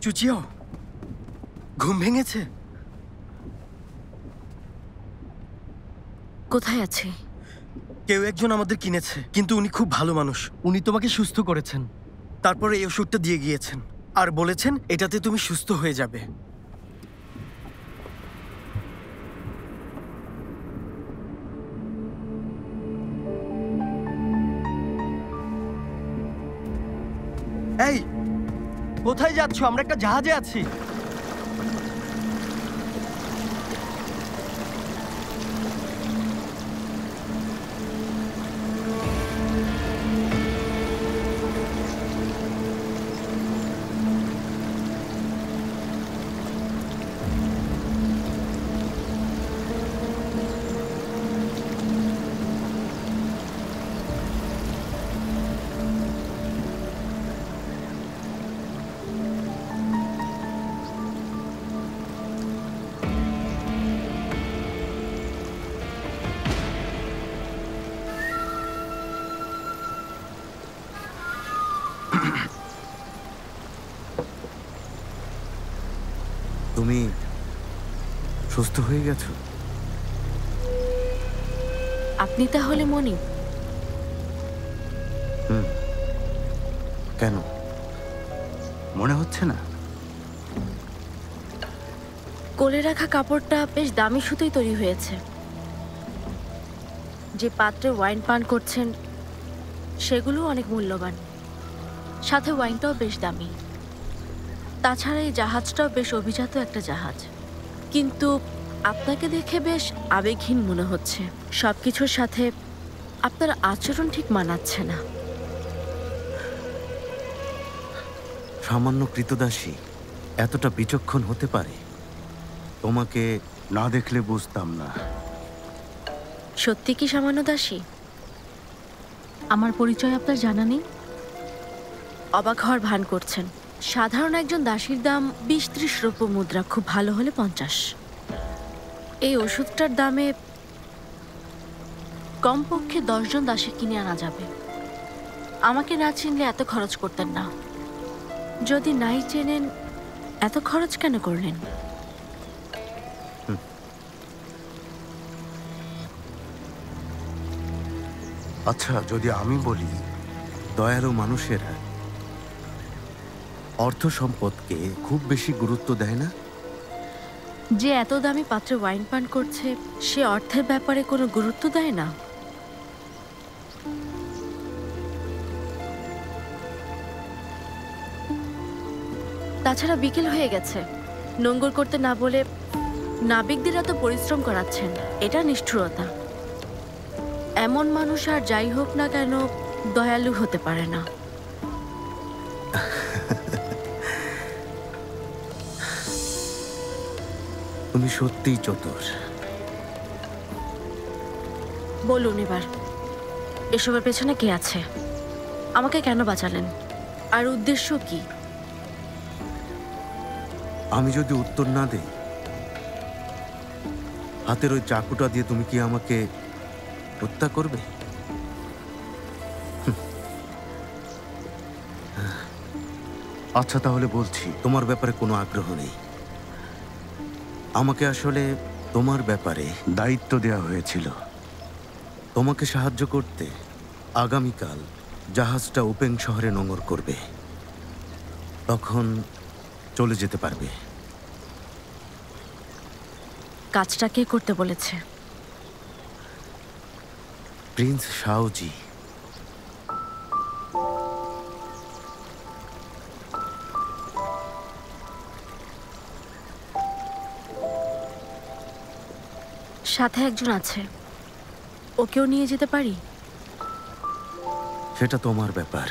চুচিও, ঘুম ভেঙেছে? কোথায় আছে? কেউ একজন আমাদের কিনেছে, কিন্তু উনি খুব ভালো মানুষ। উনি তোমাকে সুস্থ করেছেন, তারপরে এই ওষুধটা দিয়ে গিয়েছেন আর বলেছেন এটাতে তুমি সুস্থ হয়ে যাবে। এই, কোথায় যাচ্ছ? আমরা একটা জাহাজে আছি। তুমি সুস্থ হয়ে গেছো? আপনি তাহলে মনি? কেন মনে হচ্ছে না? কোলে রাখা কাপড়টা বেশ দামি সুতোই তৈরি হয়েছে। যে পাত্রে ওয়াইন পান করছেন সেগুলো অনেক মূল্যবান, সাথে ওয়াইনটাও বেশ দামি। তাছাড়া এই জাহাজটাও বেশ অভিজাত একটা জাহাজ। কিন্তু আপনাকে দেখে বেশ আবেগহীন মনে হচ্ছে। সবকিছুর সাথে আপনার আচরণ ঠিক মানাচ্ছে না। সামান্য কৃতদাসী এতটা বিচক্ষণ হতে পারে? তোমাকে না দেখলে বুঝতাম না। সত্যি কি সামান্য দাসী? আমার পরিচয় আপনার জানা নেই? অবাক হওয়ার ভান করছেন। সাধারণ একজন দাসীর দাম ২০-৩০ রৌপ্য মুদ্রা, খুব ভালো হলে ৫০। এই ওষুধটার দামে কমপক্ষে ১০ জন দাসী কিনে আনা যাবে। আমাকে না চিনলে এত খরচ করতেন না। যদি নাই চেনেন, এত খরচ কেন করলেন? আচ্ছা, যদি আমি বলি দয়ালু মানুষেরা অর্থ সম্পদকে খুব বেশি গুরুত্ব দেয় না? যে এত দামি পাত্রে ওয়াইন পান করছে সে অর্থের ব্যাপারে কোনো গুরুত্ব দেয় না? তাছাড়া বিকেল হয়ে গেছে, নোঙ্গর করতে না বলে নাবিকদের এত পরিশ্রম করাচ্ছেন, এটা নিষ্ঠুরতা। এমন মানুষ আর যাই হোক না কেন দয়ালু হতে পারে না। তুমি সত্যিই চতুর। বলুন এবার, এসবের পেছনে কে আছে? আমাকে কেন বাঁচালেন? আর উদ্দেশ্য কি? আমি যদি উত্তর না দেই, হাতের ওই চাকুটা দিয়ে তুমি কি আমাকে হত্যা করবে? আচ্ছা, তাহলে বলছি, তোমার ব্যাপারে কোনো আগ্রহ নেই। আমাকে আসলে তোমার ব্যাপারে দায়িত্ব দেওয়া হয়েছিল, তোমাকে সাহায্য করতে। আগামীকাল জাহাজটা ওপেং শহরে নোঙর করবে, তখন চলে যেতে পারবে। কাজটা কে করতে বলেছে? প্রিন্স শাওজি। সাথে একজন আছে, ওকেও নিয়ে যেতে পারি? সেটা তোমার ব্যাপার।